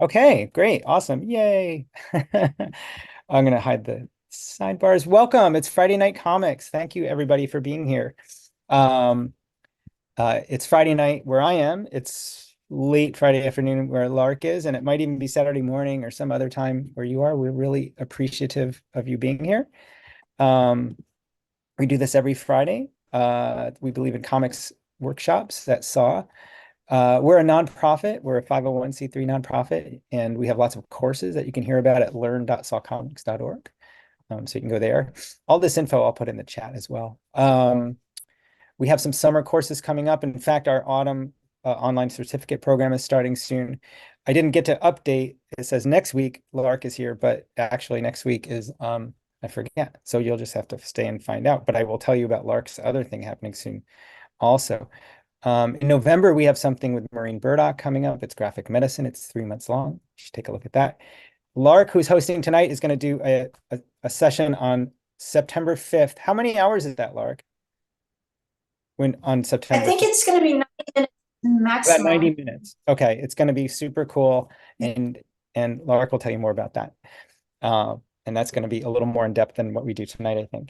Okay, great. Awesome. Yay. I'm going to hide the sidebars. Welcome. It's Friday Night Comics. Thank you, everybody, for being here. Um, it's Friday night where I am. It's late Friday afternoon where Lark is, and it might even be Saturday morning or some other time where you are. We're really appreciative of you being here. Um, we do this every Friday. We believe in comics workshops at SAW. We're a nonprofit. We're a 501c3 nonprofit, and we have lots of courses that you can hear about at learn.sawcomics.org. So you can go there. All this info I'll put in the chat as well. We have some summer courses coming up. In fact, our autumn online certificate program is starting soon. I didn't get to update. It says next week Lark is here, but actually next week is I forget. So you'll just have to stay and find out. But I will tell you about Lark's other thing happening soon also. In November, we have something with Maureen Burdock coming up. It's graphic medicine. It's 3 months long. You should take a look at that. Lark, who's hosting tonight, is going to do a session on September 5th. How many hours is that, Lark? When on I September think 5th? it's going to be 90 minutes About 90 maximum. minutes. Okay, it's going to be super cool. And Lark will tell you more about that. And that's going to be a little more in depth than what we do tonight, I think.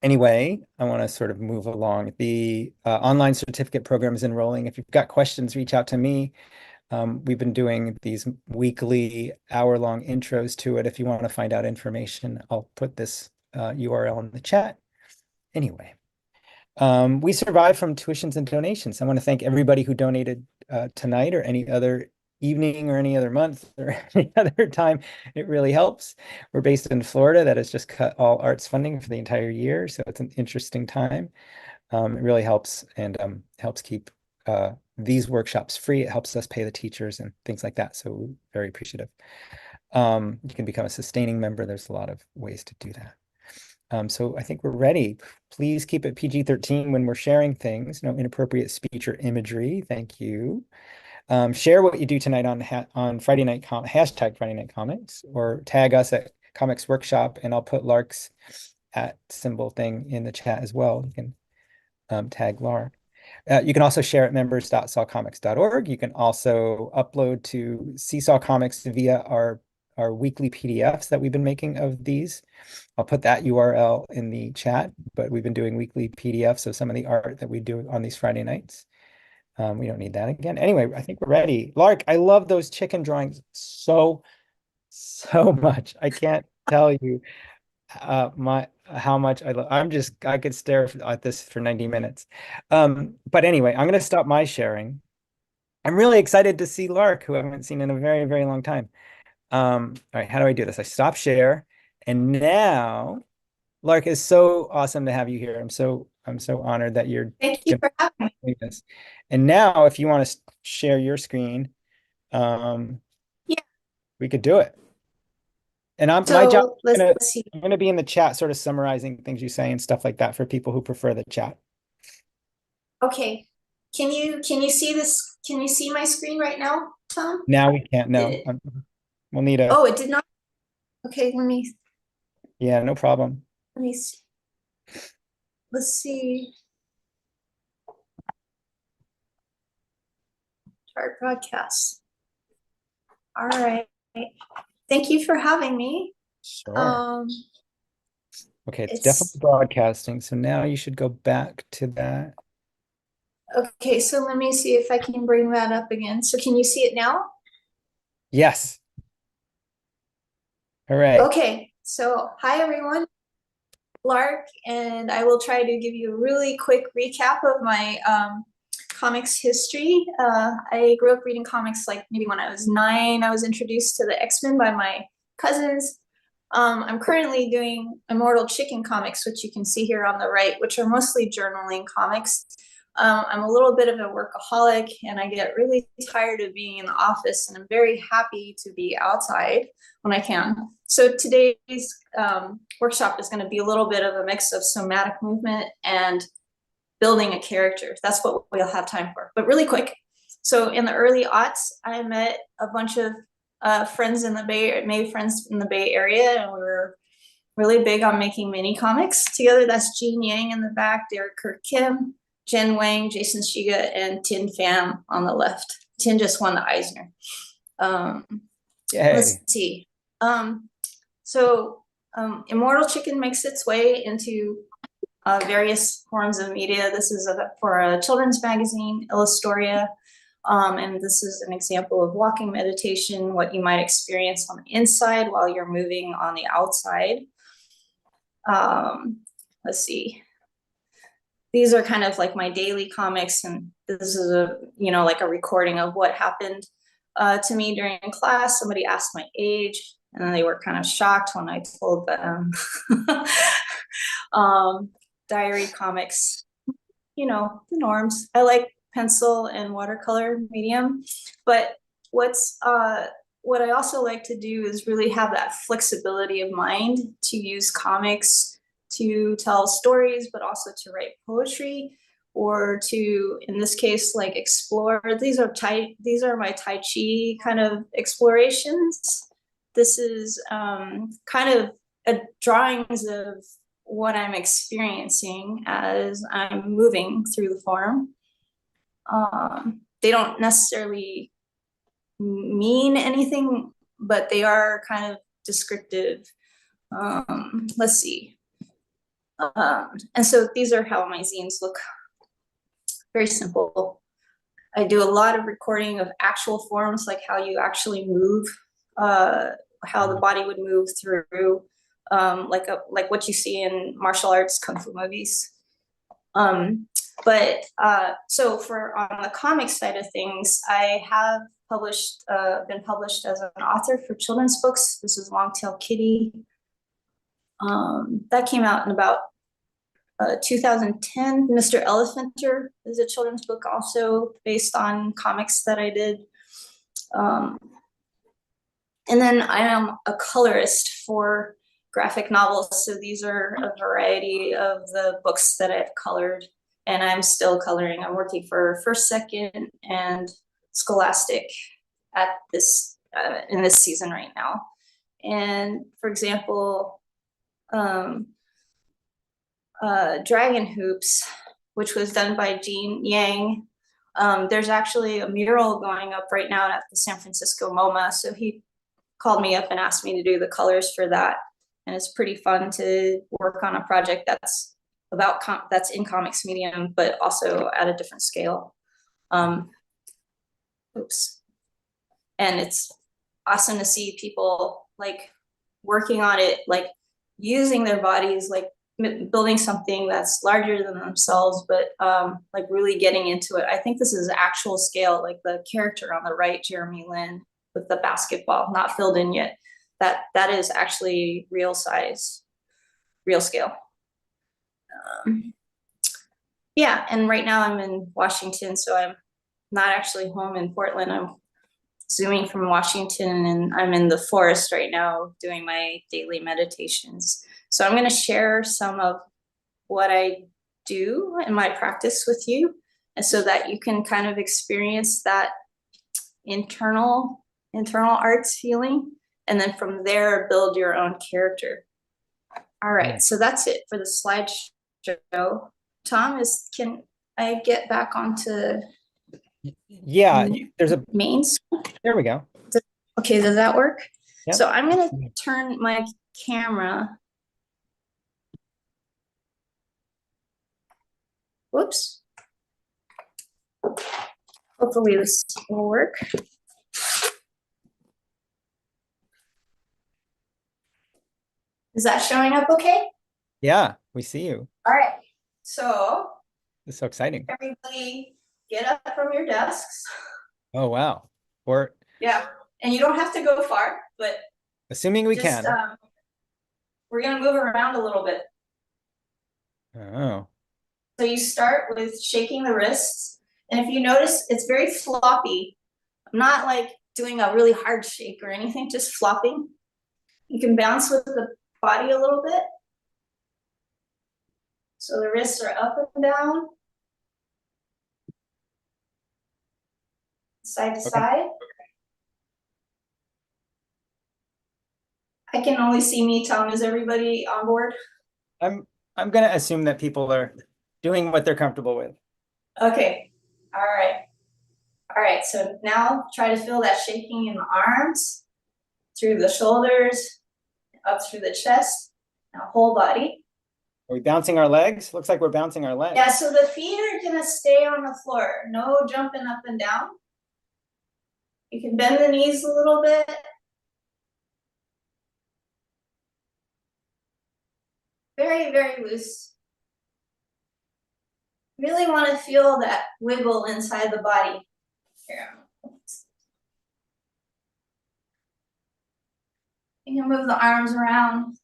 Anyway, I want to sort of move along. The online certificate program is enrolling. If you've got questions, reach out to me. We've been doing these weekly hour-long intros to it. If you want to find out information, I'll put this URL in the chat. Anyway, we survive from tuitions and donations. I want to thank everybody who donated tonight or any other evening or any other month or any other time. It really helps. We're based in Florida. That has just cut all arts funding for the entire year. So it's an interesting time. It really helps and helps keep these workshops free. It helps us pay the teachers and things like that. So we're very appreciative. You can become a sustaining member. There's a lot of ways to do that. So I think we're ready. Please keep it PG-13 when we're sharing things. No inappropriate speech or imagery. Thank you. Share what you do tonight on Friday Night hashtag Friday Night Comics, or tag us at Comics Workshop, and I'll put Lark's at symbol thing in the chat as well. You can tag Lark. You can also share at members.sawcomics.org. You can also upload to Seesaw Comics via our weekly PDFs that we've been making of these. I'll put that URL in the chat, but we've been doing weekly PDFs of some of the art that we do on these Friday nights. We don't need that again. Anyway, I think we're ready. Lark, I love those chicken drawings so much. I can't tell you how much I love. I could stare at this for 90 minutes. But anyway, I'm gonna stop my sharing. I'm really excited to see Lark, who I haven't seen in a very, very long time. All right, how do I do this? I stop share, and now Lark, is so awesome to have you here. I'm so honored that you're Thank you gonna for having me. do this. And now, if you want to share your screen, um, Yeah. we could do it. And my job So let's, is gonna let's see. I'm gonna be in the chat, sort of summarizing things you say and stuff like that for people who prefer the chat. Okay. Can you see this? Can you see my screen right now, Tom? Now we can't. Did No, it? we'll need a. Oh, it did not. Okay, Yeah, no problem. let me see. Let's see. Start broadcast. All right. Thank you for having me. Sure. Um, Okay, it's it's definitely broadcasting. So now you should go back to that. okay. So let me see if I can bring that up again. So can you see it now? Yes. Hooray. Okay. So hi everyone. Lark, and I will try to give you a really quick recap of my comics history. I grew up reading comics like maybe when I was 9. I was introduced to the X-Men by my cousins. I'm currently doing Immortal Chicken comics, which you can see here on the right, which are mostly journaling comics. I'm a little bit of a workaholic, and I get really tired of being in the office, and I'm very happy to be outside when I can. So today's workshop is going to be a little bit of a mix of somatic movement and building a character. That's what we'll have time for. But really quick, so in the early aughts, I met a bunch of friends in the made friends in the Bay Area, and we were really big on making mini comics together. That's Jean Yang in the back, Derek Kirk Kim, Jen Wang, Jason Shiga, and Tin Pham on the left. Tin just won the Eisner. Let's Yay. see. So Immortal Chicken makes its way into various forms of media. This is for a children's magazine, Illustoria. And this is an example of walking meditation, what you might experience on the inside while you're moving on the outside. Let's see. These are kind of like my daily comics, and this is like a recording of what happened to me during class. Somebody asked my age, and then they were kind of shocked when I told them. Diary comics, the norms. I like pencil and watercolor medium, but what I also like to do is really have that flexibility of mind to use comics to tell stories, but also to write poetry, or to, in this case, like explore. These are my Tai Chi kind of explorations. This is kind of drawings of what I'm experiencing as I'm moving through the form. They don't necessarily mean anything, but they are kind of descriptive. Let's see. And so these are how my zines look. Very simple. I do a lot of recording of actual forms, like how you actually move, how the body would move through, like what you see in martial arts kung fu movies. So on the comic side of things, I have been published as an author for children's books. This is Longtail Kitty. That came out in about 2010. Mr. Elephanter is a children's book also based on comics that I did. And then I am a colorist for graphic novels. So these are a variety of the books that I've colored, and I'm still coloring. I'm working for First, Second, and Scholastic at this in this season right now. And for example, Dragon Hoops, which was done by Jean Yang. There's actually a mural going up right now at the San Francisco MoMA. So he called me up and asked me to do the colors for that. And it's pretty fun to work on a project that's that's in comics medium, but also at a different scale. Oops. And it's awesome to see people like working on it, like using their bodies, like building something that's larger than themselves, but like really getting into it. I think this is actual scale, like the character on the right, Jeremy Lin, with the basketball, not filled in yet. That is actually real size, real scale. Yeah, and right now I'm in Washington, so I'm not actually home in Portland. I'm zooming from Washington, and I'm in the forest right now doing my daily meditations. So I'm going to share some of what I do in my practice with you, and so that you can kind of experience that internal arts feeling, and then from there build your own character. All right, so that's it for the slideshow. Tom, can I get back onto? Yeah, there's a main. There we go. Okay, does that work? Yep. So I'm going to turn my camera. Whoops. Hopefully this will work. Is that showing up okay? Yeah, we see you. All right. So It's so exciting. Everybody get up from your desks. Oh, wow. Yeah. And you don't have to go far, but assuming we can. We're going to move around a little bit. Oh. So you start with shaking the wrists. And if you notice, it's very floppy. I'm not like doing a really hard shake or anything, just flopping. You can bounce with the body a little bit. So the wrists are up and down, side to side. I can only see me. Tom, is everybody on board? I'm gonna assume that people are doing what they're comfortable with. Okay. All right. All right, so now try to feel that shaking in the arms, through the shoulders, up through the chest, now whole body. Are we bouncing our legs? Looks like we're bouncing our legs. Yeah, so the feet are gonna stay on the floor. No jumping up and down. You can bend the knees a little bit. Very, very loose. Really want to feel that wiggle inside the body. Here. You can move the arms around.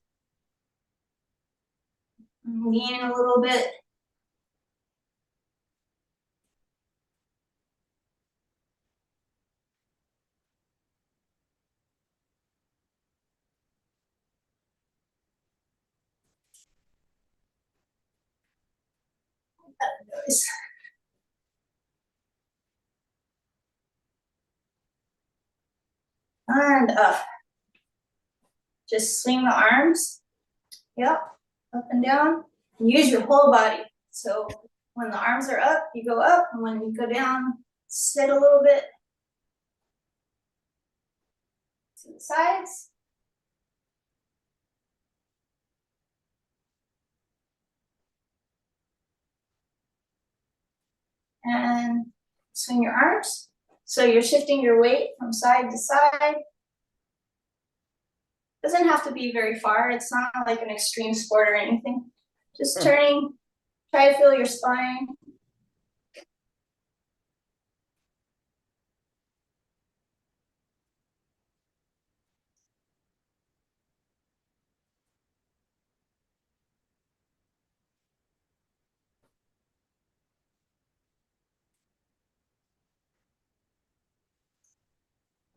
Lean a little bit. And up. Just swing the arms. Yep. Up and down. And use your whole body. So when the arms are up, you go up. And when you go down, sit a little bit to the sides. And swing your arms. So you're shifting your weight from side to side. Doesn't have to be very far. It's not like an extreme sport or anything. Just turning, try to feel your spine.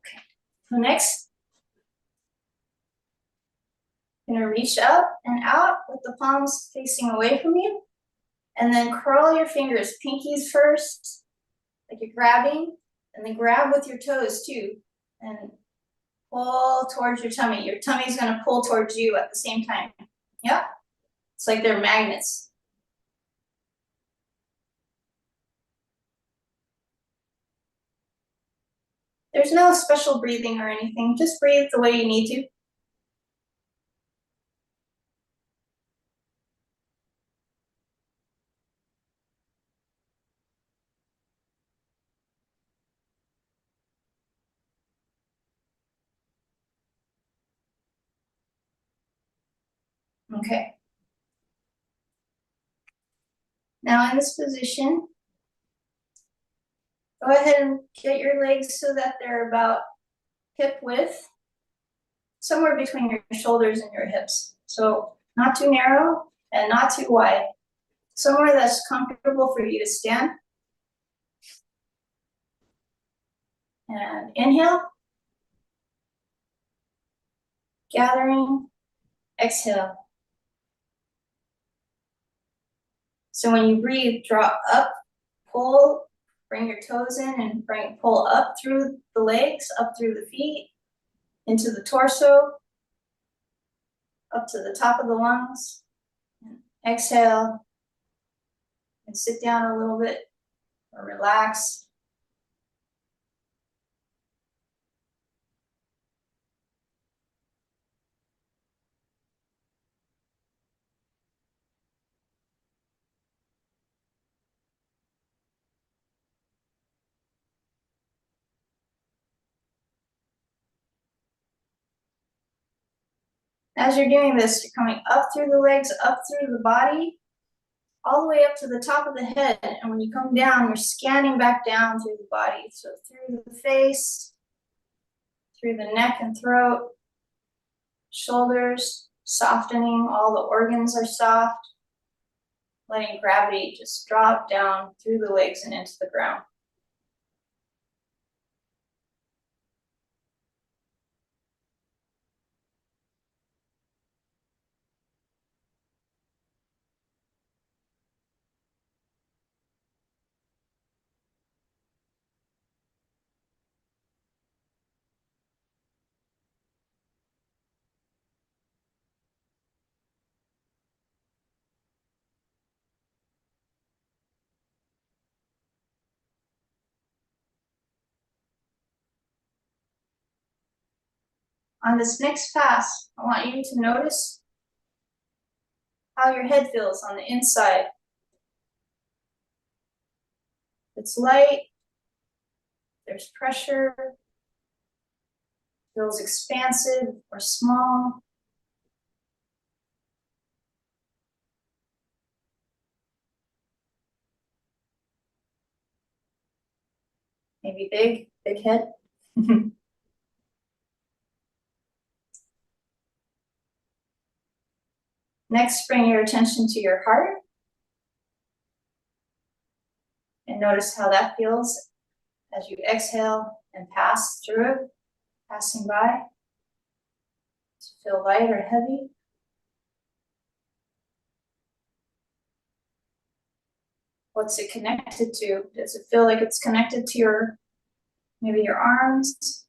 Okay. So next, you're gonna reach up and out with the palms facing away from you. And then curl your fingers, pinkies first, like you're grabbing, and then grab with your toes too. And pull towards your tummy. Your tummy's gonna pull towards you at the same time. Yep. It's like they're magnets. There's no special breathing or anything. Just breathe the way you need to. Okay. Now in this position, go ahead and get your legs so that they're about hip width, somewhere between your shoulders and your hips. So not too narrow and not too wide. Somewhere that's comfortable for you to stand. And inhale. Gathering. Exhale. So when you breathe, draw up, pull, bring your toes in and pull up through the legs, up through the feet, into the torso, up to the top of the lungs. And exhale and sit down a little bit or relax. As you're doing this, you're coming up through the legs, up through the body, all the way up to the top of the head. And when you come down, you're scanning back down through the body. So through the face, through the neck and throat, shoulders, softening, all the organs are soft, letting gravity just drop down through the legs and into the ground. On this next pass, I want you to notice how your head feels on the inside. It's light, there's pressure, feels expansive or small. Maybe big head. Next, bring your attention to your heart and notice how that feels as you exhale and pass through it, passing by. Does it feel light or heavy? What's it connected to? Does it feel like it's connected to maybe your arms,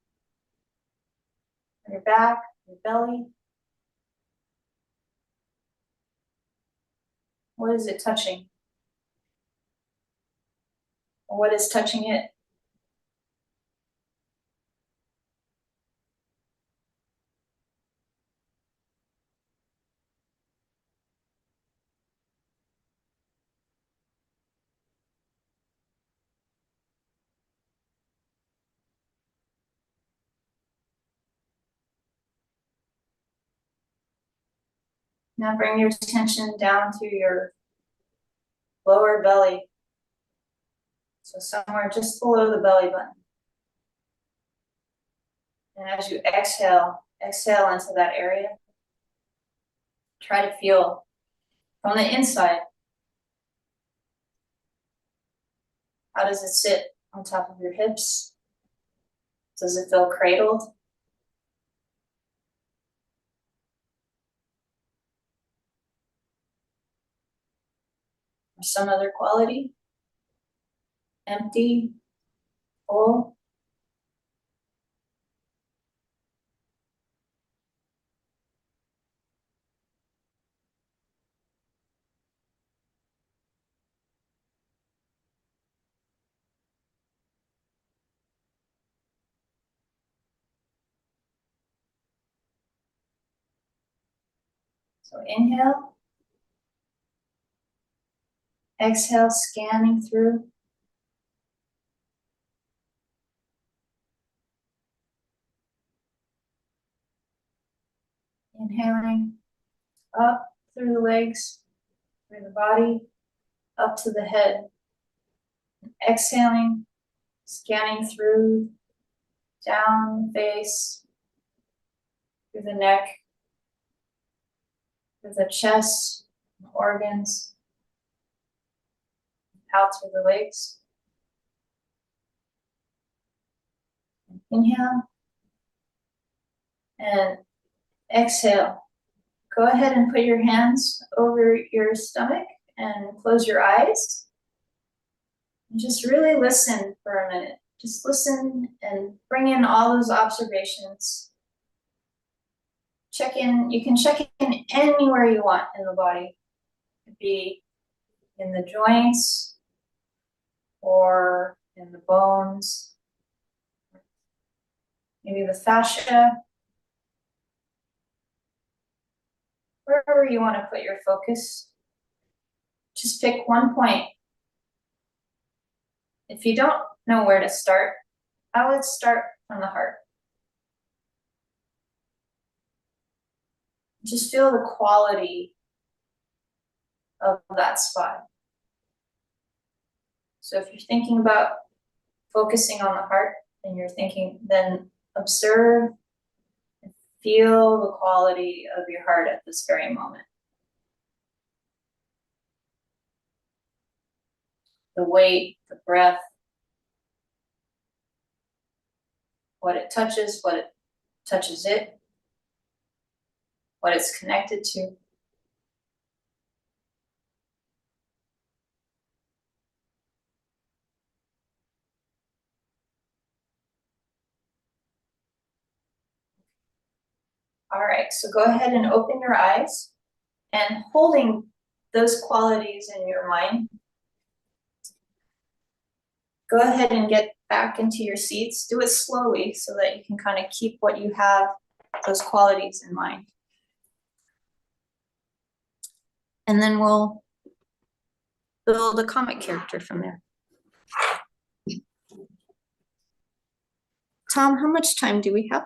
or your back, your belly? What is it touching? Or what is touching it? Now bring your attention down to your lower belly. So somewhere just below the belly button. And as you exhale into that area. Try to feel from the inside. How does it sit on top of your hips? Does it feel cradled? Or some other quality? Empty? Full? So inhale. Exhale, scanning through. Inhaling up through the legs, through the body, up to the head. Exhaling, scanning through, down the face, through the neck, through the chest, organs, out through the legs. Inhale and exhale. Go ahead and put your hands over your stomach and close your eyes. And just really listen for a minute. Just listen and bring in all those observations. Check in, you can check in anywhere you want in the body. It could be in the joints or in the bones, maybe the fascia, wherever you want to put your focus. Just pick one point. If you don't know where to start, I would start from the heart. Just feel the quality of that spot. So if you're thinking about focusing on the heart and you're thinking, then observe and feel the quality of your heart at this very moment. The weight, the breath, what it touches it, what it's connected to. All right, so go ahead and open your eyes, and holding those qualities in your mind, go ahead and get back into your seats. Do it slowly so that you can kind of keep what you have those qualities in mind. And then we'll build a comic character from there. Tom, how much time do we have?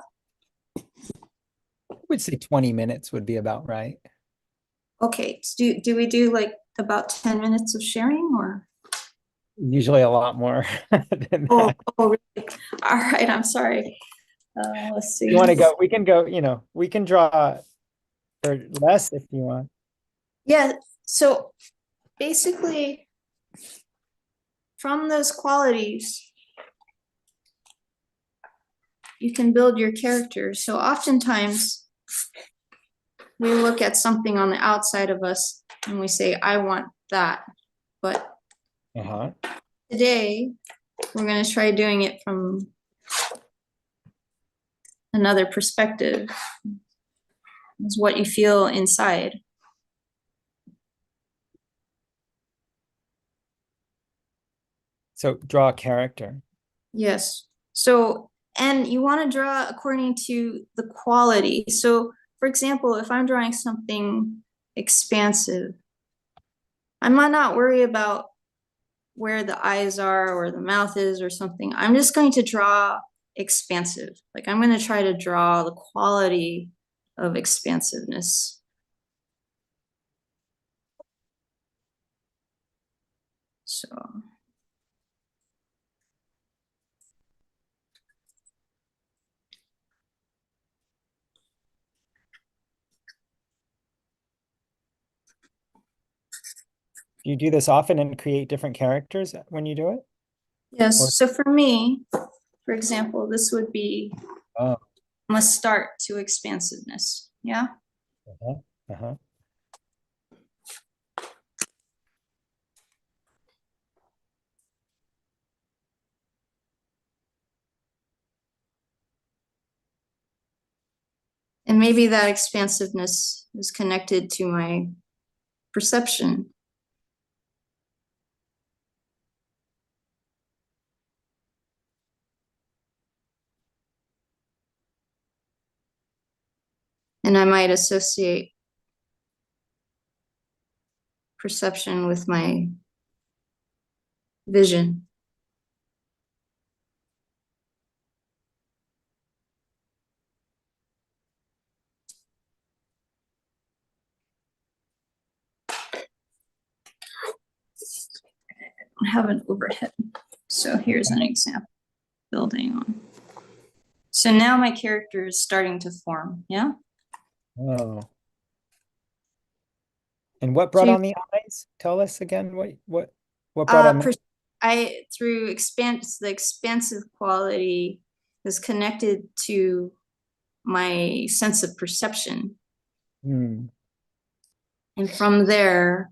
I would say 20 minutes would be about right. Okay, do we do like about 10 minutes of sharing or? Usually a lot more than that. Oh, really? All right, I'm sorry. Let's see. You want to go, we can go, we can draw or less if you want. Yeah, so basically from those qualities, you can build your character. So oftentimes we look at something on the outside of us and we say, I want that. But today we're going to try doing it from another perspective. Is what you feel inside. So draw a character. Yes. So, and you want to draw according to the quality. So, for example, if I'm drawing something expansive, I might not worry about where the eyes are or the mouth is or something. I'm just going to draw expansive. Like I'm going to try to draw the quality of expansiveness. So You do this often and create different characters when you do it? yes. Or So for me, for example, this would be oh, must start to expansiveness. Yeah. uh-huh. And maybe that expansiveness is connected to my perception. And I might associate perception with my vision. I have an overhead. So here's an example, building on. So now my character is starting to form, yeah? Oh. And what brought on the eyes? Tell us again what brought on the through the expansive quality is connected to my sense of perception. Hmm. And from there,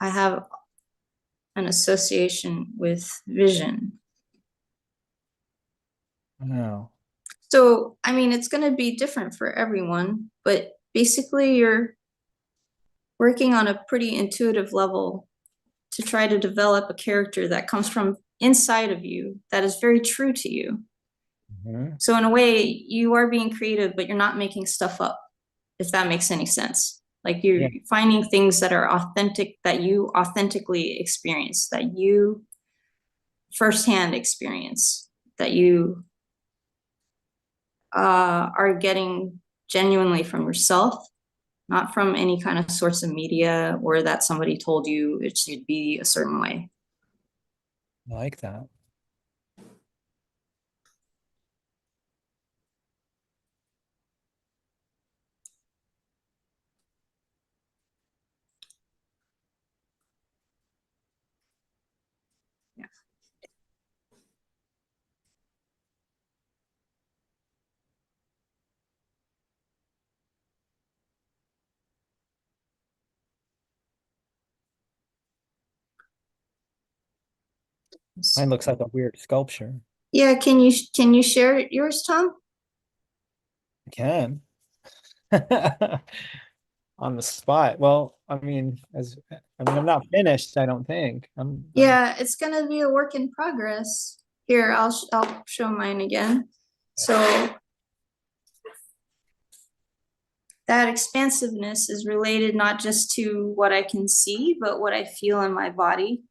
I have an association with vision. Wow. So, I mean, it's going to be different for everyone, but basically you're working on a pretty intuitive level to try to develop a character that comes from inside of you that is very true to you. Mm-hmm. So in a way, you are being creative, but you're not making stuff up, if that makes any sense. Like you're finding things that are authentic, that you authentically experience, that you firsthand experience, that you are getting genuinely from yourself, not from any kind of source of media or that somebody told you it should be a certain way. I like that. Yeah. Mine looks like a weird sculpture. Yeah, can you share yours, Tom? I can. On the spot. Well, I mean, I'm not finished, I don't think. Yeah, it's gonna be a work in progress. Here, I'll show mine again. So that expansiveness is related not just to what I can see, but what I feel in my body.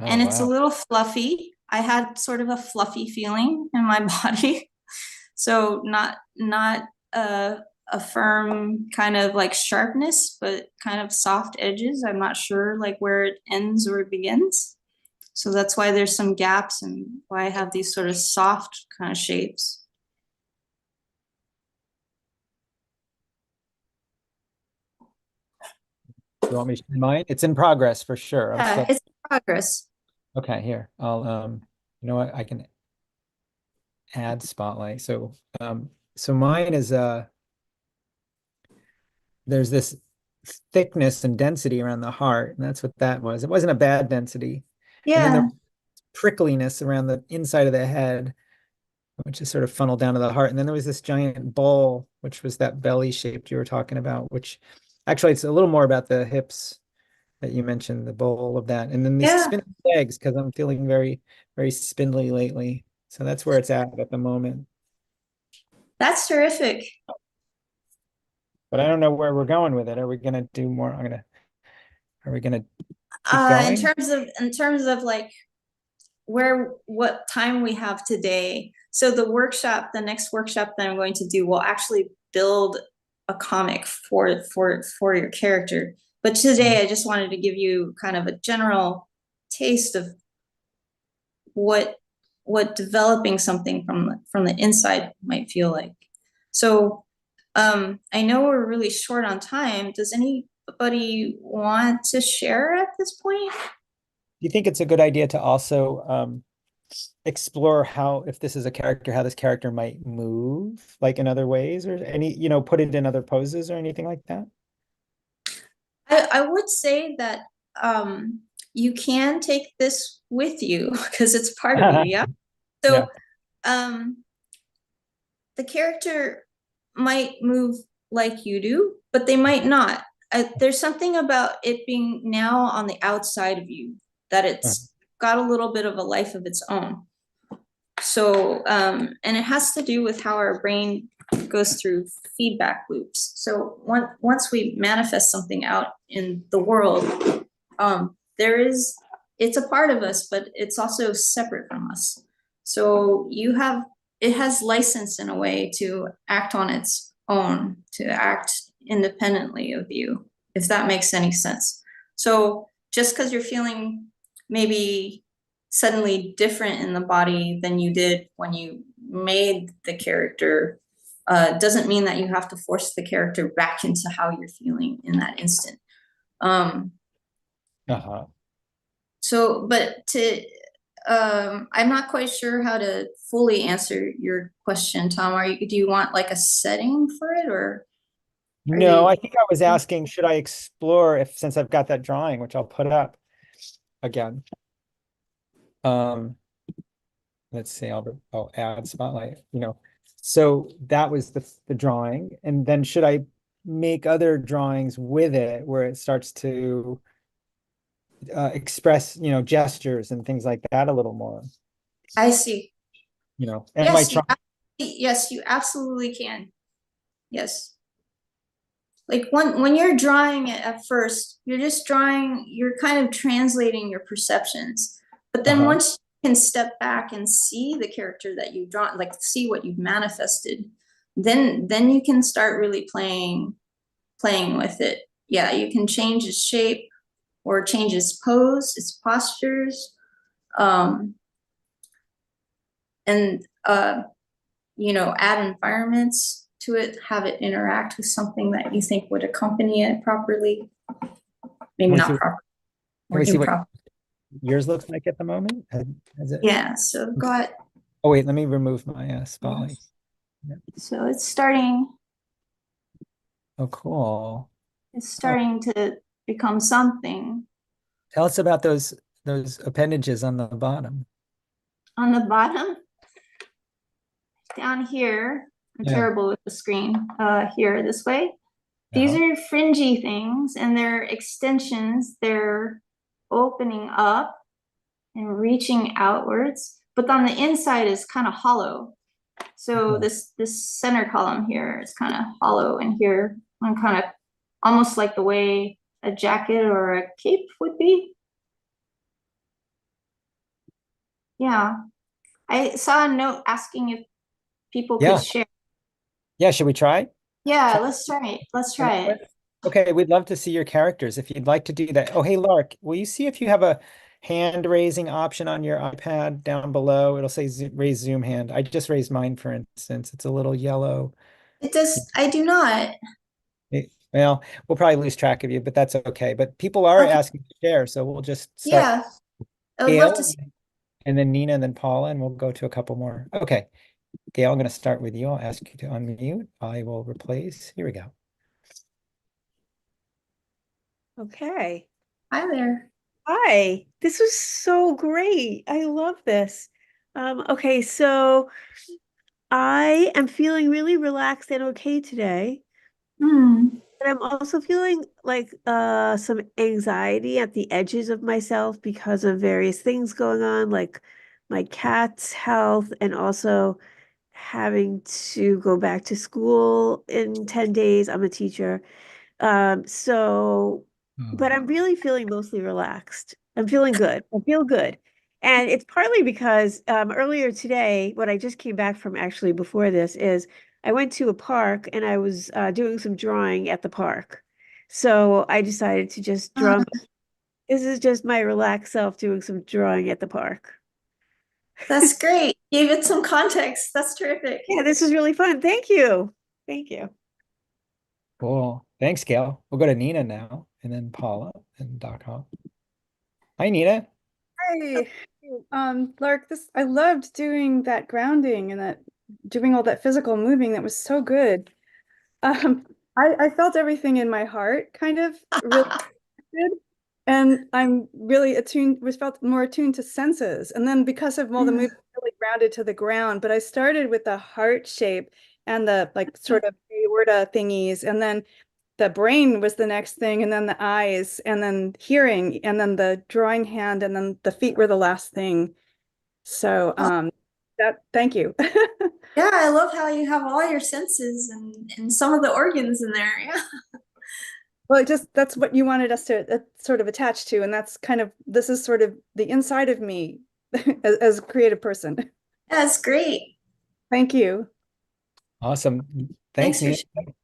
Oh, And it's a wow. little fluffy. I had sort of a fluffy feeling in my body. So not a firm kind of like sharpness, but kind of soft edges. I'm not sure like where it ends or it begins. So that's why there's some gaps and why I have these sort of soft kind of shapes. You want me to share mine? It's in progress for sure. I'm Yeah, still it's progress. okay here. I'll you know what? I can add spotlight. So mine is there's this thickness and density around the heart, and that's what that was. It wasn't a bad density. And then the Yeah, prickliness around the inside of the head, which is sort of funneled down to the heart. And then there was this giant bowl, which was that belly shaped you were talking about, which actually it's a little more about the hips that you mentioned, the bowl of that. And then these yeah, spindly legs, because I'm feeling very, very spindly lately. So that's where it's at the moment. that's terrific. But I don't know where we're going with it. Are we gonna do more? Are we gonna keep going? In terms of like where what time we have today. So the next workshop that I'm going to do will actually build a comic for your character. But today I just wanted to give you kind of a general taste of what what developing something from the inside might feel like. So I know we're really short on time. Does anybody want to share at this point? Do you think it's a good idea to also explore how, if this is a character, how this character might move, like in other ways, or any, put it in other poses or anything like that? I would say that you can take this with you because it's part of you, yeah? Yeah. So um, the character might move like you do, but they might not. There's something about it being now on the outside of you that Uh, it's got a little bit of a life of its own. So, and it has to do with how our brain goes through feedback loops. So once we manifest something out in the world, it's a part of us, but it's also separate from us. So it has license in a way to act on its own, to act independently of you, if that makes any sense. So just because you're feeling maybe suddenly different in the body than you did when you made the character doesn't mean that you have to force the character back into how you're feeling in that instant. Um, uh-huh. so, but I'm not quite sure how to fully answer your question, Tom. Do you want like a setting for it, or are No, you? I think I was asking, should I explore if, since I've got that drawing, which I'll put up again. Um, let's see, I'll add spotlight, So that was the drawing. And then should I make other drawings with it where it starts to express, gestures and things like that a little more, I see. am I Yes, trying? yes, you absolutely can. Yes. Like when you're drawing it at first, you're just drawing, you're kind of translating your perceptions. But then Uh-huh. once you can step back and see the character that you've drawn, like see what you've manifested, then you can start really playing with it. Yeah, you can change its shape or change its pose, its postures, um, and add environments to it, have it interact with something that you think would accompany it properly. Can Maybe we not see, proper can or we see what improper. yours looks like at the moment? Has it? Yeah, so I've got, Oh, wait, let me remove my spotlight. Yeah. so Oh, cool. it's Oh, starting to become something. tell us about those appendages on the bottom. On the bottom, down here, I'm Yeah. terrible with the screen, here, this way. These Uh-huh. are fringy things and they're extensions. They're opening up and reaching outwards, but on the inside is kind of hollow. So Oh. this center column here is kind of hollow, and here I'm kind of almost like the way a jacket or a cape would be. Yeah. I saw a note asking if people could Yeah. share. Yeah, should we try? Yeah, Try let's try it. Let's and try it. okay, we'd love to see your characters if you'd like to do that. Oh, hey, Lark, will you see if you have a hand raising option on your iPad down below? It'll say raise Zoom hand. I just raised mine, for instance. It's a little yellow. It does, I do not. Well, we'll probably lose track of you, but that's okay. But people are Okay. asking to share, so we'll just start Yeah, I would love to Gail see. and then Nina and then Paula, and we'll go to a couple more. Okay, Gail, I'm going to start with you. I'll ask you to unmute. I will replace. Here we go. Okay. Hi there. Hi. This was so great. I love this. Okay, so I am feeling really relaxed and okay today. Hmm. But I'm also feeling like some anxiety at the edges of myself because of various things going on, like my cat's health and also having to go back to school in 10 days. I'm a teacher. So, but I'm really feeling mostly relaxed. I'm feeling good. I feel good. And it's partly because earlier today, what I just came back from actually before this is I went to a park and I was doing some drawing at the park. So I decided to just Uh, draw. This is just my relaxed self doing some drawing at the park. that's great. Gave it some context. That's terrific. Yeah, this is really fun. Thank you. Thank you. Cool. Thanks, Gail. We'll go to Nina now, and then Paula and Doc Hall. Hi, Nina. Hi. Lark, this I loved doing that grounding and that doing all that physical moving. That was so good. I felt everything in my heart kind of really good. And I'm really attuned, was felt more attuned to senses. And then because of all the movement, really grounded to the ground. But I started with the heart shape and the like sort of aorta thingies. And then the brain was the next thing, and then the eyes, and then hearing, and then the drawing hand, and then the feet were the last thing. So that thank you. Yeah, I love how you have all your senses and some of the organs in there. Yeah. Well, it just that's what you wanted us to sort of attach to, and that's kind of this is sort of the inside of me as a creative person. That's great. Thank you. Awesome. Thanks, Thanks for Nina. sharing.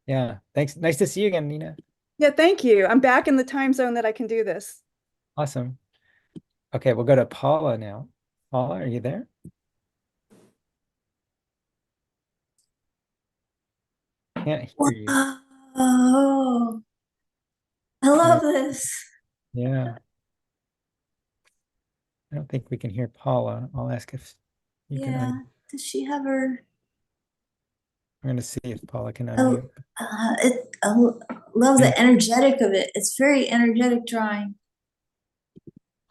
Yeah, thanks. Nice to see you again, Nina. Yeah, thank you. I'm back in the time zone that I can do this. Awesome. Okay, we'll go to Paula now. Paula, are you there? Can't hear you. Oh, I Yeah, love this. yeah. I don't think we can hear Paula. I'll ask if you can Yeah. Does she have her? I'm going to see if Paula can Oh, unmute. I love And the energetic of it. It's very energetic drawing.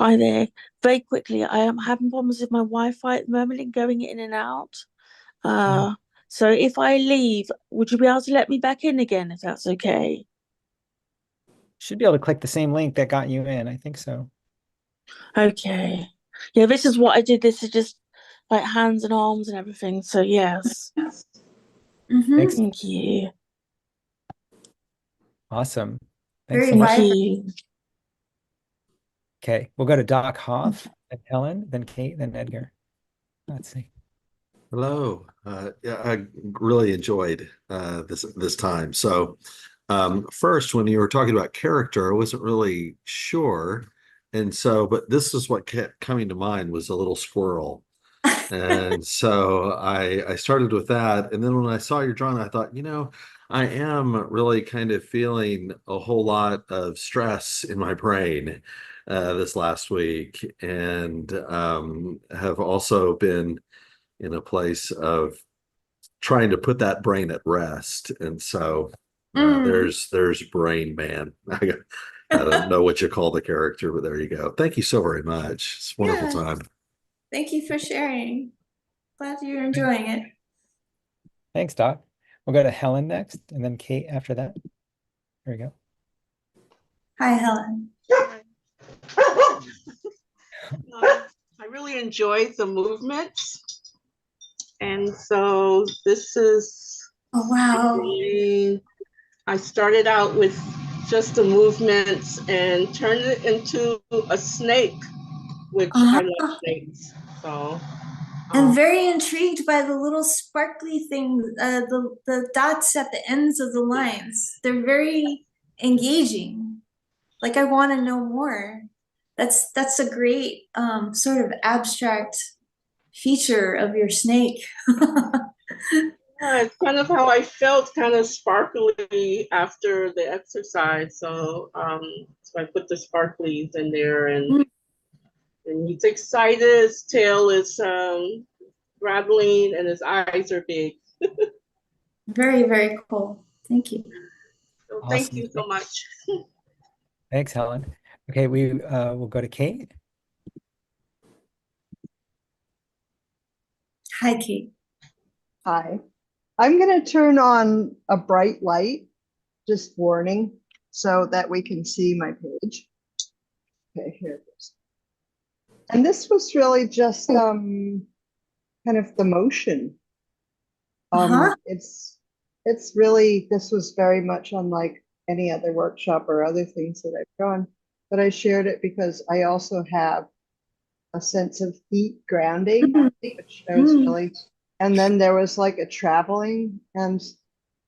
Hi there. Very quickly, I am having problems with my Wi-Fi at the moment and going in and out. Uh, so if I leave, would you be able to let me back in again if that's okay? should be able to click the same link that got you in. I think so. Okay. Yeah, this is what I did. This is just like hands and arms and everything. So yes. Mm-hmm. Thanks. Thank you. Awesome. Thanks Very so much. Thank vibrant. you. Okay, we'll go to Doc Hoff, then Helen, then Kate, then Edgar. Let's see. Hello. Yeah, I really enjoyed this time. So, first, when you were talking about character, I wasn't really sure, and so, but this is what kept coming to mind was a little squirrel, and so I started with that, and then when I saw your drawing, I thought, I am really kind of feeling a whole lot of stress in my brain this last week, and have also been in a place of trying to put that brain at rest. And so Mm. there's Brain Man. I don't know what you call the character, but there you go. Thank you so very much. It's a wonderful Yeah. time. Thank you for sharing. Glad you're enjoying it. Thanks, Doc. We'll go to Helen next, and then Kate after that. There we go. Hi, Helen. I really enjoyed the movements. And so this is, Oh, wow. I started out with just the movements and turned it into a snake, which I love snakes. So I'm very intrigued by the little sparkly things, the dots at the ends of the lines. They're very engaging. Like I want to know more. That's a great sort of abstract feature of your snake. yeah, it's kind of how I felt, kind of sparkly after the exercise. So I put the sparklies in there, and he's excited. His tail is rattling, and his eyes are big. Very, very cool. Thank you. So thank Awesome. you so much. Thanks, Helen. Okay, we will go to Kate. Hi, Kate. Hi. I'm going to turn on a bright light, just warning, so that we can see my page. Okay, here it is. And this was really just kind of the motion. It's really, this was very much unlike any other workshop or other things that I've done, but I shared it because I also have a sense of heat grounding, which I was really, and then there was like a traveling, and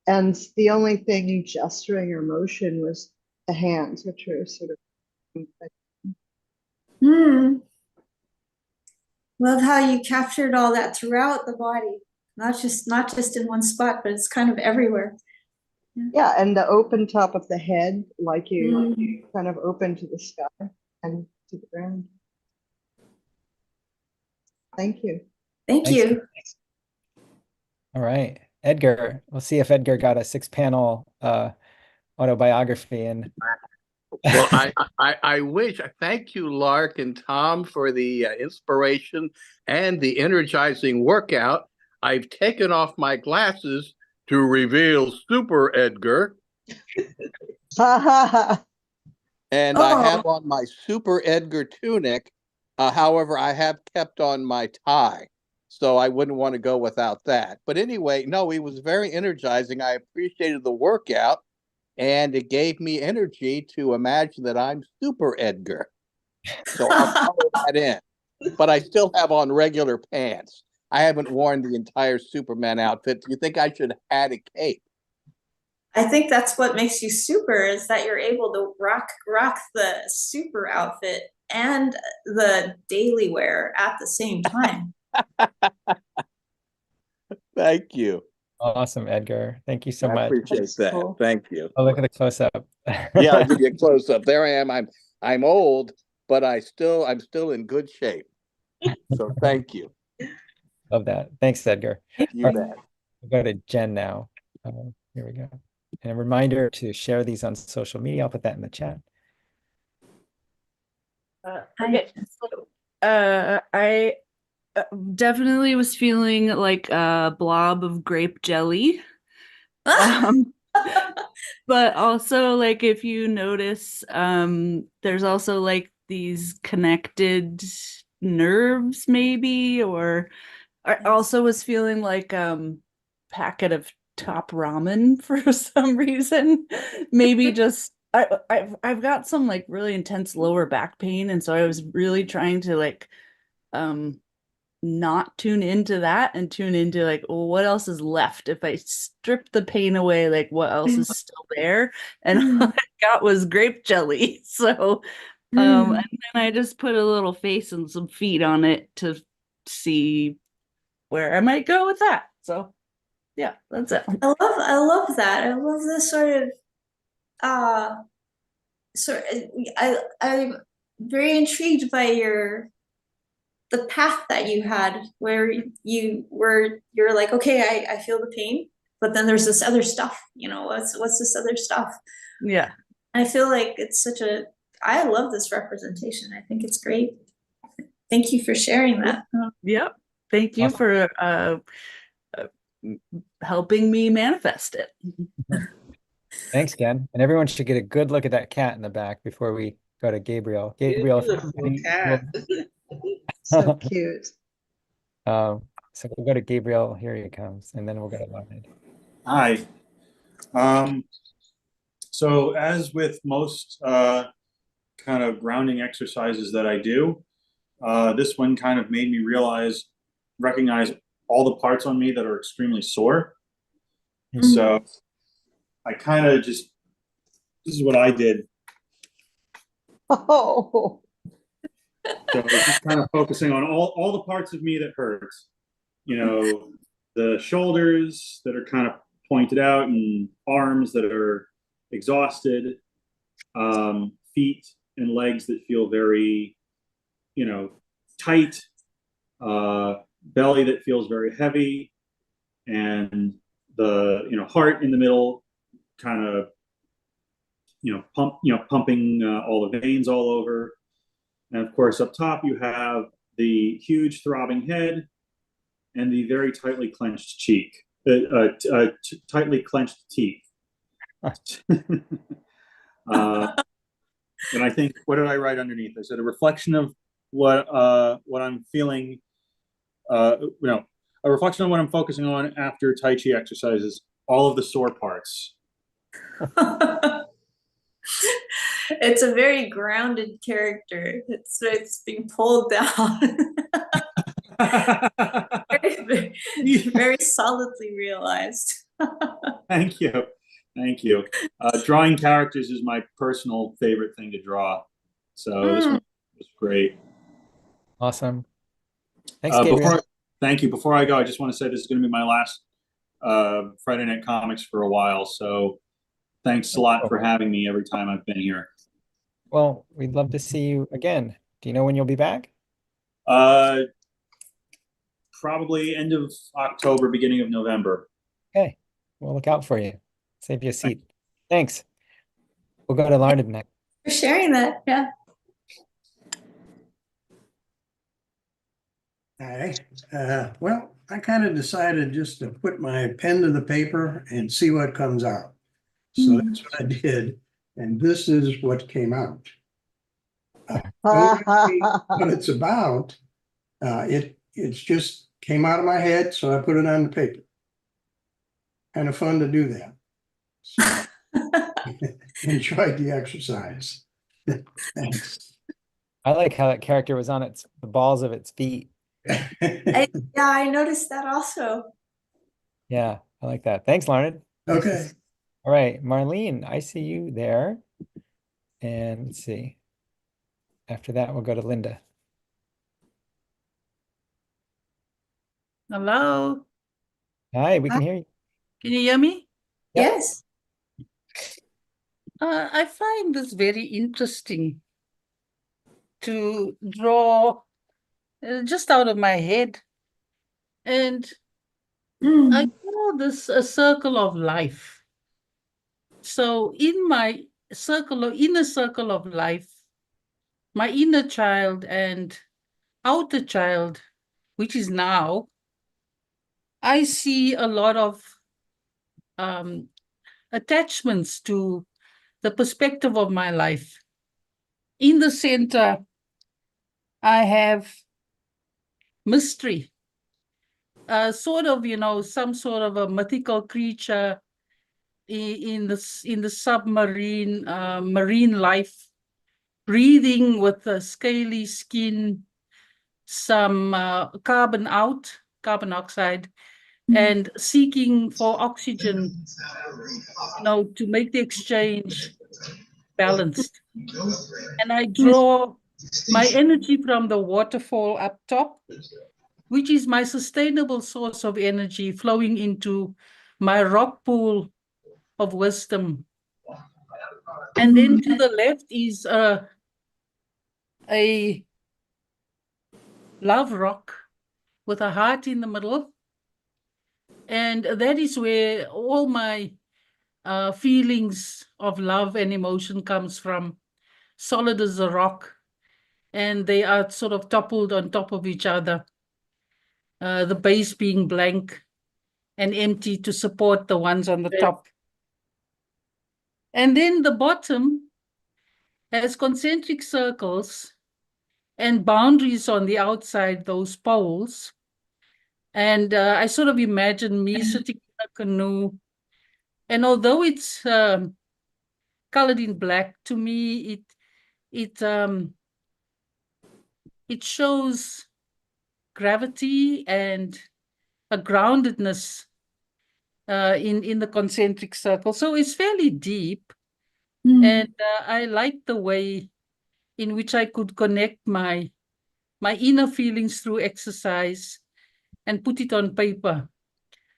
the only thing gesturing or motion was the hands, which were sort of. Love how you captured all that throughout the body, not just in one spot, but it's kind of everywhere. Yeah, and the open top of the head, like you kind of open to the sky and to the ground. Thank you. Thank you. All right, Edgar. We'll see if Edgar got a 6-panel autobiography. And well, I wish. Thank you, Lark and Tom, for the inspiration and the energizing workout. I've taken off my glasses to reveal Super Edgar. And I have on my Super Edgar tunic. However, I have kept on my tie, so I wouldn't want to go without that. But anyway, no, it was very energizing. I appreciated the workout, and it gave me energy to imagine that I'm Super Edgar. So I'll color that in. But I still have on regular pants. I haven't worn the entire Superman outfit. Do you think I should add a cape? I think that's what makes you super, is that you're able to rock the super outfit and the daily wear at the same time. Thank you. Awesome, Edgar. Thank you so much. I appreciate that. Cool. Thank you. Oh, look at the close-up. Yeah, I'll give you a close-up. There I am. I'm old, but I'm still in good shape. So thank you. Love that. Thanks, Edgar. You bet. We'll go to Jen now. Here we go. And a reminder to share these on social media. I'll put that in the chat. Okay. I definitely was feeling like a blob of grape jelly. But also, like, if you notice, there's also like these connected nerves, maybe, or I also was feeling like packet of top ramen for some reason. Maybe just I've got some like really intense lower back pain, and so I was really trying to like not tune into that and tune into like, well, what else is left if I strip the pain away, like what else is still there. And all I got was grape jelly. So and then I just put a little face and some feet on it to see where I might go with that. So yeah, that's it. I love that. I love this sort of I'm very intrigued by the path that you had, where you're like, okay, I feel the pain, but then there's this other stuff, what's this other stuff? Yeah. I feel like it's I love this representation. I think it's great. Thank you for sharing that. Yep. Thank you for helping me manifest it. Thanks, Ken. And everyone should get a good look at that cat in the back before we go to Gabriel. Gabriel, cat. So cute. So we'll go to Gabriel. Here he comes, and then we'll go to Leonard. Hi. So as with most kind of grounding exercises that I do, this one kind of made me recognize all the parts on me that are extremely sore. So I kind of this is what I did. Oh, So just kind of focusing on all the parts of me that hurt. You know, the shoulders that are kind of pointed out and arms that are exhausted, feet and legs that feel very, tight, belly that feels very heavy, and the, heart in the middle kind of, pumping all the veins all over. And of course, up top, you have the huge throbbing head and the very tightly clenched tightly clenched teeth. And I think, what did I write underneath? I said a reflection of what I'm feeling, a reflection of what I'm focusing on after Tai Chi exercises, all of the sore parts. It's a very grounded character. It's being pulled down. Very solidly realized. Thank you. Thank you. Drawing characters is my personal favorite thing to draw. So this one was great. Awesome. Thanks, Gabriel. Thank you. Before I go, I just want to say this is going to be my last Friday Night Comics for a while. So thanks a lot for having me every time I've been here. Well, we'd love to see you again. Do you know when you'll be back? Probably end of October, beginning of November. Okay. We'll look out for you. Save you a seat. Thanks. We'll go to Larned next. For sharing that. Yeah. Hi. Well, I kind of decided just to put my pen to the paper and see what comes out. So that's what I did. And this is what came out. What it's about, it's just came out of my head, so I put it on the paper. Kind of fun to do that. So, enjoyed the exercise. Thanks. I like how that character was on the balls of its feet. I noticed that also. Yeah, I like that. Thanks, Larned. Okay. All right, Marlene, I see you there. And let's see. After that, we'll go to Linda. Hello. Hi, we can hear you. Can you hear me? Yep. Yes. I find this very interesting to draw just out of my head. And I draw this a circle of life. So in my inner circle of life, my inner child and outer child, which is now, I see a lot of attachments to the perspective of my life. In the center, I have mystery, sort of, some sort of a mythical creature in the submarine, marine life, breathing with a scaly skin, some carbon oxide, and seeking for oxygen, to make the exchange balanced. And I draw my energy from the waterfall up top, which is my sustainable source of energy flowing into my rock pool of wisdom. And then to the left is a love rock with a heart in the middle. And that is where all my feelings of love and emotion comes from, solid as a rock. And they are sort of toppled on top of each other, the base being blank and empty to support the ones on the top. And then the bottom has concentric circles and boundaries on the outside, those poles, And I sort of imagine me sitting in a canoe. And although it's colored in black, to me, it it shows gravity and a groundedness in the concentric circle. So it's fairly deep. And I like the way in which I could connect my inner feelings through exercise and put it on paper,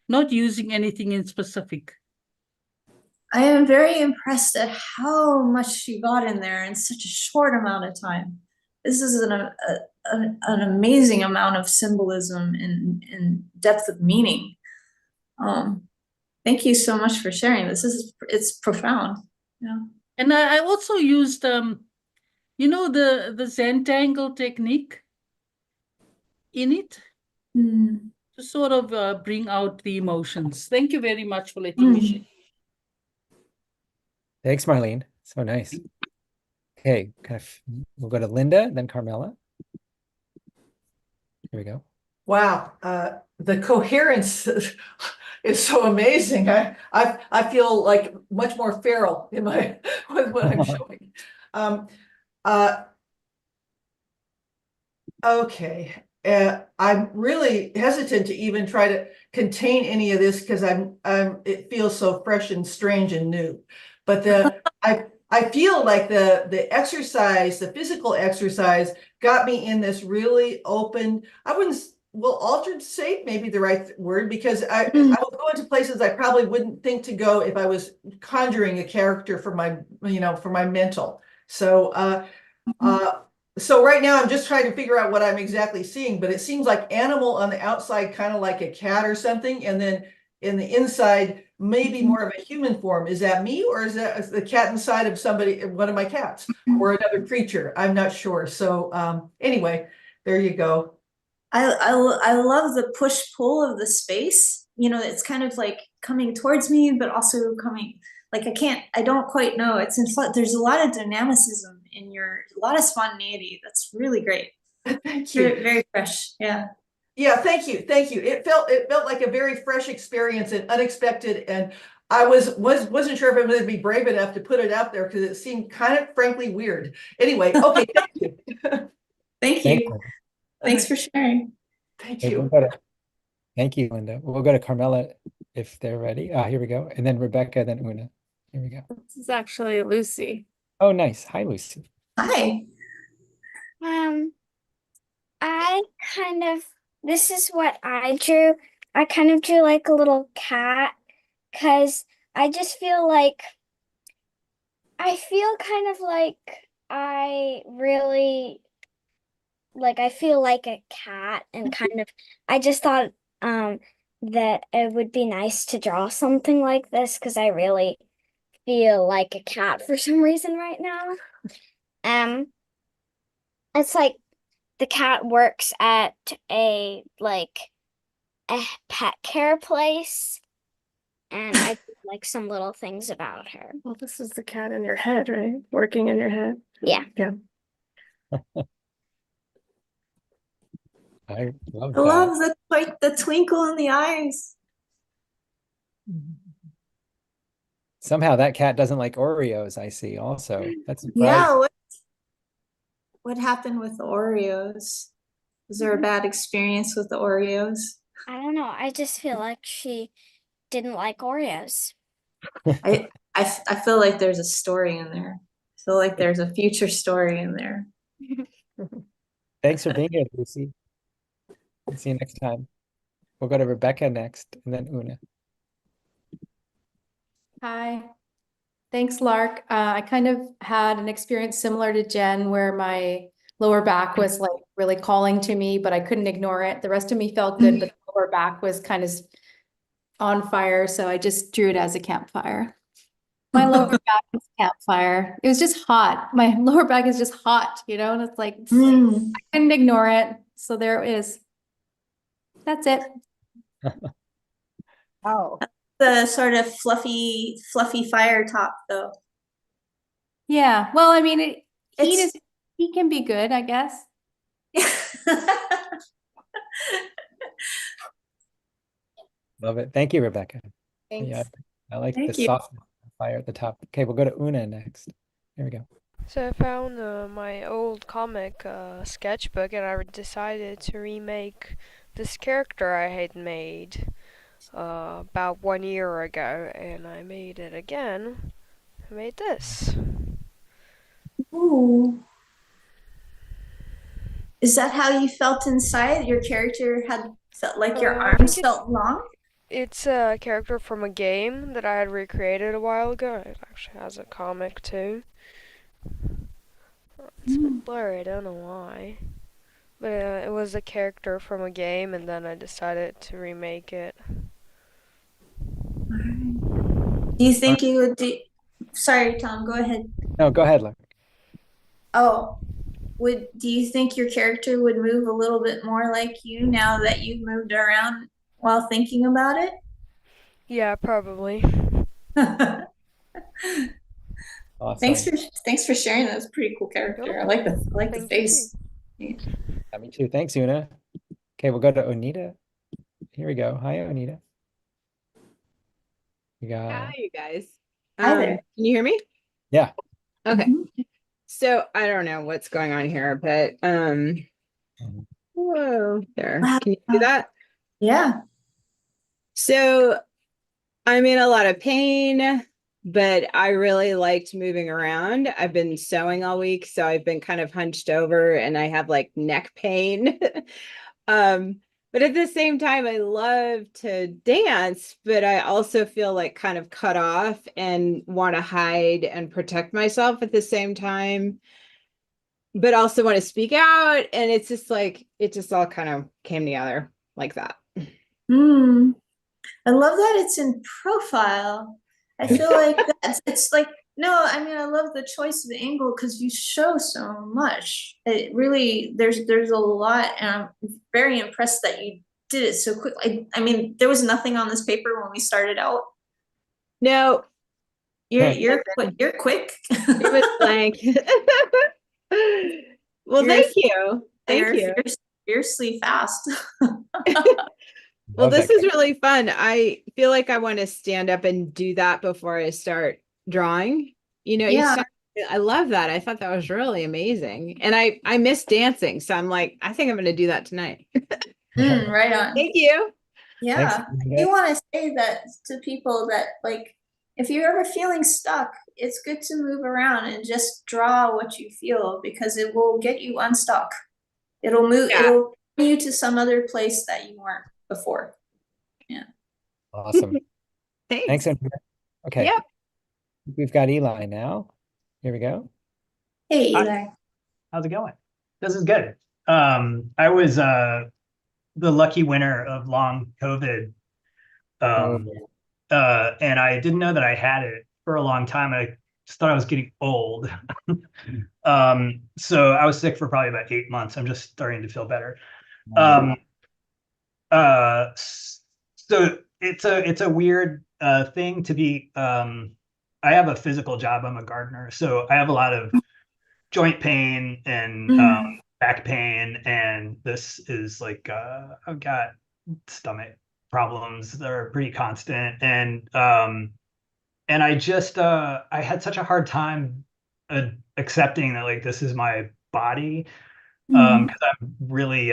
not using anything in specific. I am very impressed at how much you got in there in such a short amount of time. This is an amazing amount of symbolism and depth of meaning. Thank you so much for sharing this. It's profound. Yeah. And I also used, you know, the Zentangle technique in it to sort of bring out the emotions. Thank you very much for letting me share. Thanks, Marlene. So nice. Okay, we'll go to Linda, then Carmela. Here we go. Wow, the coherence is so amazing. I feel like much more feral in my with what I'm showing. Okay, I'm really hesitant to even try to contain any of this because it feels so fresh and strange and new. But I feel like the exercise, the physical exercise, got me in this really open. I wouldn't. Well, altered state may be the right word, because I will go into places I probably wouldn't think to go if I was conjuring a character for my, for my mental. So so right now I'm just trying to figure out what I'm exactly seeing, but it seems like animal on the outside, kind of like a cat or something, and then in the inside, maybe more of a human form. Is that me, or is that the cat inside of somebody, one of my cats, or another creature? I'm not sure. So anyway, there you go. I love the push-pull of the space. It's kind of like coming towards me, but also coming, like I don't quite know. There's a lot of dynamicism in a lot of spontaneity. That's really great. Thank you. Very, very fresh. Yeah. Yeah, thank you. It felt like a very fresh experience and unexpected, and I wasn't sure if I'm going to be brave enough to put it out there because it seemed kind of frankly weird. Anyway, okay, thank you. Thank you. Thanks for sharing. Thank Okay, you. Thank you, Linda. We'll go to Carmela if they're ready. Here we go. And then Rebecca, then Una. Here we go. This is actually Lucy. Oh, nice. Hi, Lucy. Hi. This is what I drew. I kind of drew like a little cat because I just feel like I feel kind of like I really I feel like a cat, and I just thought that it would be nice to draw something like this because I really feel like a cat for some reason right now. It's like the cat works at a pet care place, and I like some little things about her. Well, this is the cat in your head, right? Working in your head. Yeah. Yeah. I love I love the twinkle in the eyes. Somehow that cat doesn't like Oreos, I see also. That's surprising. Yeah, what happened with the Oreos? Was there a bad experience with the Oreos? I don't know. I just feel like she didn't like Oreos. I feel like there's a story in there. I feel like there's a future story in there. Thanks for being here, Lucy. See you next time. We'll go to Rebecca next, and then Una. Hi. Thanks, Lark. I kind of had an experience similar to Jen where my lower back was like really calling to me, but I couldn't ignore it. The rest of me felt good, but the lower back was kind of on fire. So I just drew it as a campfire. My lower back is a campfire. It was just hot. My lower back is just hot, and it's like, I couldn't ignore it. So there it is. That's it. Oh. The sort of fluffy fire top though. Yeah. Well, I mean, he can be good, I guess. Love it. Thank you, Rebecca. Thanks. Yeah, I like the Thank you. soft fire at the top. Okay, we'll go to Una next. Here we go. So I found my old comic sketchbook, and I decided to remake this character I had made about 1 year ago, and I made it again. I made this. Ooh. Is that how you felt inside? Your character had felt like your I arms think felt long? it's a character from a game that I had recreated a while ago. It actually has a comic too. It's a bit blurry, I don't know why. But it was a character from a game, and then I decided to remake it. Do you think you would do? Sorry, Tom, go ahead. No, go ahead, Lark. Oh, do you think your character would move a little bit more like you now that you've moved around while thinking about it? Yeah, probably. Awesome. Thanks for sharing that. It's a pretty cool character. I like the face. Yeah, me too. Thanks, Una. Okay, we'll go to Onita. Here we go. Hi, Onita. We got. Hi, you guys. Hi there. Can you hear me? Yeah. Okay. So I don't know what's going on here, but whoa, there. Can you see that? Yeah. So I'm in a lot of pain, but I really liked moving around. I've been sewing all week, so I've been kind of hunched over and I have like neck pain. But at the same time, I love to dance, but I also feel like kind of cut off and want to hide and protect myself at the same time, but also want to speak out. And it's just like, it just all kind of came together like that. I love that it's in profile. I feel like it's like, no, I mean, I love the choice of the angle because you show so much. It really, there's a lot, and I'm very impressed that you did it so quickly. I mean, there was nothing on this paper when we started out. No. You're quick. It was blank. Well, thank you. Thank you. Fiercely fast. Well, this is really fun. I feel like I want to stand up and do that before I start drawing. You know, Yeah. I love that. I thought that was really amazing. And I miss dancing. So I'm like, I think I'm going to do that tonight. Right on. Thank you. Yeah. You want to say that to people that, like, if you're ever feeling stuck, it's good to move around and just draw what you feel because it will get you unstuck. It'll move, it'll bring you to some other place that you weren't before. Yeah. Awesome. Thanks. Anita. Okay. Yep. We've got Eli now. Here we go. Hey, Eli. How's it going? This is good. I was the lucky winner of long COVID. And I didn't know that I had it for a long time. I just thought I was getting old. So I was sick for probably about 8 months. I'm just starting to feel better. So it's a weird thing to be. I have a physical job. I'm a gardener, so I have a lot of joint pain and back pain, and this is like I've got stomach problems that are pretty constant, and I just I had such a hard time accepting that like this is my body because I'm really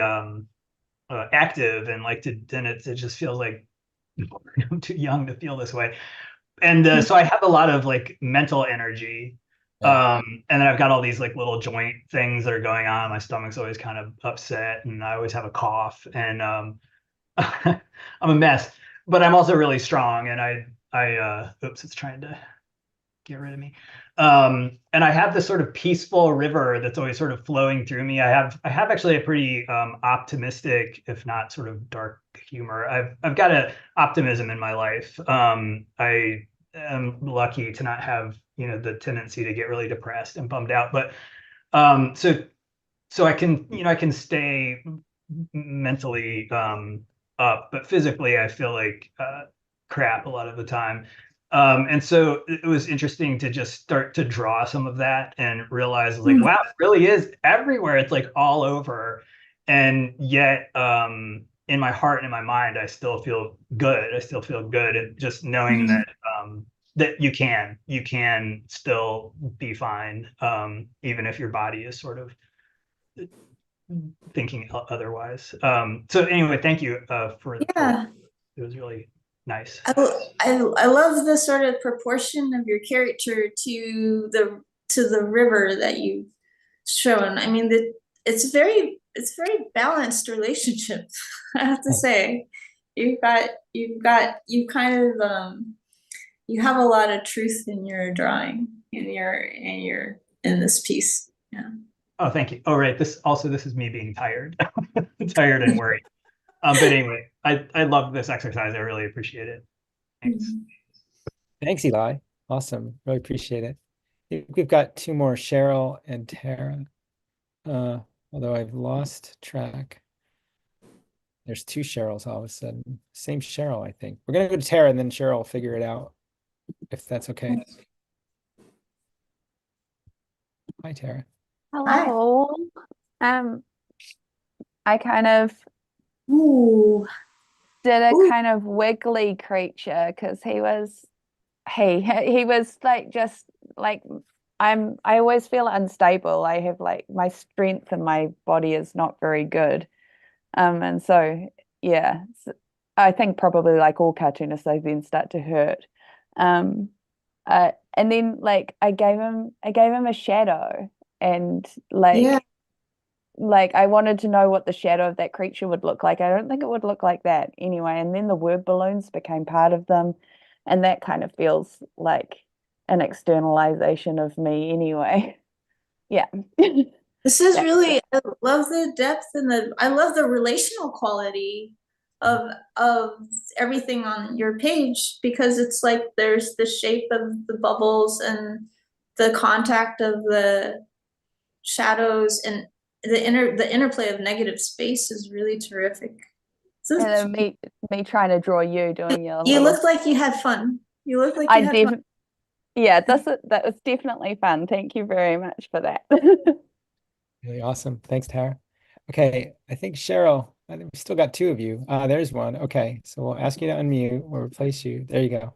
active and like to, and it just feels like I'm too young to feel this way, and so I have a lot of like mental energy. And then I've got all these like little joint things that are going on. My stomach's always kind of upset, and I always have a cough, and I'm a mess, but I'm also really strong. And I oops, it's trying to get rid of me. And I have this sort of peaceful river that's always sort of flowing through me. I have actually a pretty optimistic, if not sort of dark humor. I've got an optimism in my life. I am lucky to not have, you know, the tendency to get really depressed and bummed out. But so I can, you know, I can stay mentally up, but physically I feel like crap a lot of the time. And so it was interesting to just start to draw some of that and realize like, wow, it really is everywhere. It's like all over. And yet, in my heart and in my mind, I still feel good. I still feel good. And just knowing that that you can still be fine, even if your body is sort of thinking otherwise. So anyway, thank you for it was really nice. I love the sort of proportion of your character to the river that you've shown. I mean, it's a very balanced relationship. I have to say, you have a lot of truth in your drawing, in this piece. Yeah. Oh, thank you. Oh, right. This is me being tired, tired and worried. But anyway, I love this exercise. I really appreciate it. Thanks. Thanks, Eli. Awesome. Really appreciate it. We've got two more, Cheryl and Tara. Although I've lost track. There's two Cheryls all of a sudden. Same Cheryl, I think. We're gonna go to Tara and then Cheryl will figure it out, if that's okay. Hi, Tara. Hello. I kind of did a kind of wiggly creature because he was like just like I always feel unstable. I have like my strength in my body is not very good. And so yeah, I think probably like all cartoonists, they then start to hurt. And then like I gave him a shadow, and like I wanted to know what the shadow of that creature would look like. I don't think it would look like that anyway. And then the word balloons became part of them, and that kind of feels like an externalization of me anyway. Yeah. This is really, I love the depth and I love the relational quality of everything on your page, because it's like there's the shape of the bubbles and the contact of the shadows, and the interplay of negative space is really terrific. And then me trying to draw you doing your You little... looked like you had fun. You looked like you had fun. Yeah, that was definitely fun. Thank you very much for that. Really awesome. Thanks, Tara. Okay, I think Cheryl, I think we still got two of you. There's one. Okay, so we'll ask you to unmute or replace you. There you go.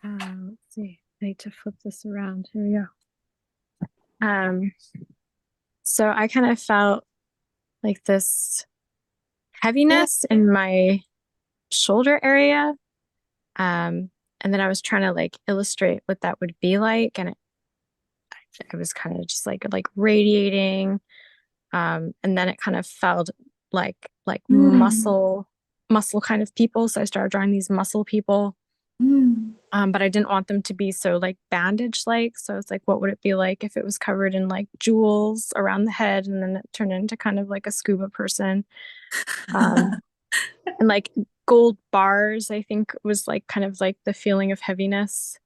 Let's see. I need to flip this around. Here we go. So I kind of felt like this heaviness in my shoulder area. And then I was trying to like illustrate what that would be like, and I was kind of just like radiating. And then it kind of felt like muscle kind of people. So I started drawing these muscle people. But I didn't want them to be so like bandage like. So it's like, what would it be like if it was covered in like jewels around the head, and then it turned into kind of like a scuba person. And like gold bars, I think was like kind of like the feeling of heaviness.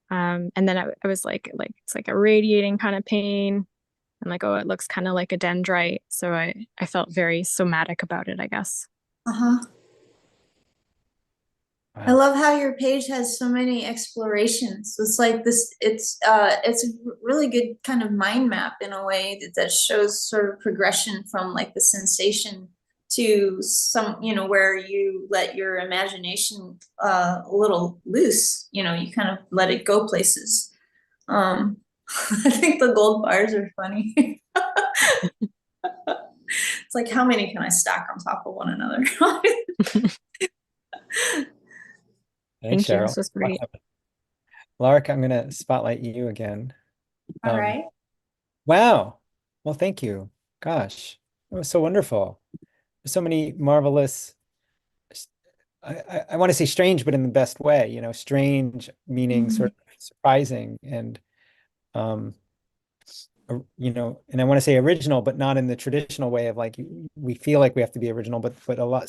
And then I was like it's like a radiating kind of pain, and like, oh, it looks kind of like a dendrite. So I felt very somatic about it, I guess. I love how your page has so many explorations. It's like this, it's a really good kind of mind map in a way that shows sort of progression from like the sensation to some, where you let your imagination a little loose, you kind of let it go places. I think the gold bars are funny. It's like, how many can I stack on top of one another? Thanks, Thank you. Cheryl. This was great. Lark, I'm going to spotlight you again. All right. Wow. Well, thank you. Gosh, it was so wonderful. There's so many marvelous, I want to say strange, but in the best way, strange meaning sort of surprising, and and I want to say original, but not in the traditional way of like, we feel like we have to be original, but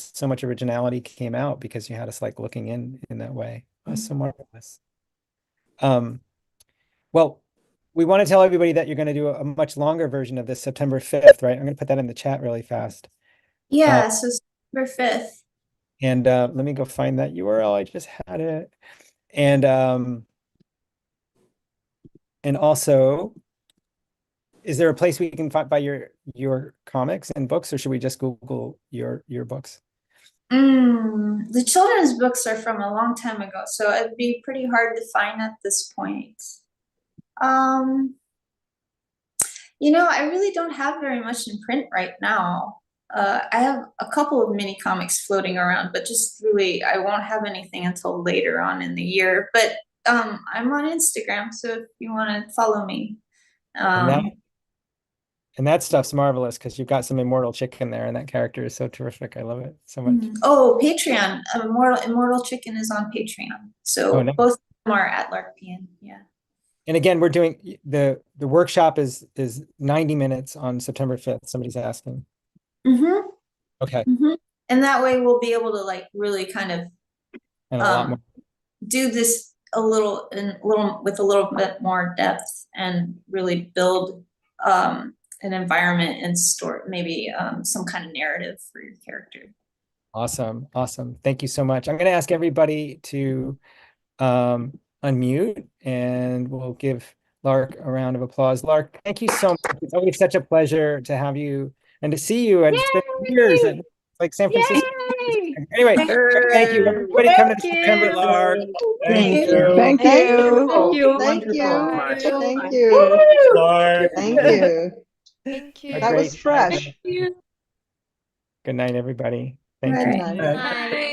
so much originality came out because you had us like looking in that way. That's so marvelous. Well, we want to tell everybody that you're going to do a much longer version of this September 5th, right? I'm going to put that in the chat really fast. Yeah, so September 5th. And let me go find that URL. I just had it. And also, is there a place we can find buy your comics and books, or should we just Google your books? The children's books are from a long time ago, so it'd be pretty hard to find at this point. I really don't have very much in print right now. I have a couple of mini comics floating around, but just really, I won't have anything until later on in the year. But I'm on Instagram, so if you want to follow me. And that stuff's marvelous because you've got some Immortal Chicken there, and that character is so terrific. I love it so much. Oh, Patreon. Immortal Chicken is on Patreon. So nice. both of them are at Lark Pien. Yeah. And again, we're doing the workshop is 90 minutes on September 5th. Somebody's asking. Okay. And that way we'll be able to like really kind of And a lot more. do this with a little bit more depth and really build an environment and store maybe some kind of narrative for your character. Awesome. Thank you so much. I'm going to ask everybody to unmute, and we'll give Lark a round of applause. Lark, thank you so much. It's always such a pleasure to have you and to see you. And it's been years at like San Francisco. Anyway, thank you. Everybody come to September. Lark. Thank you. Thank you. Thank you. Thank you. Wonderful. Thank you. Lark. Thank you. Thank you. That was fresh. Good night, everybody. Thank you. Good night. Bye.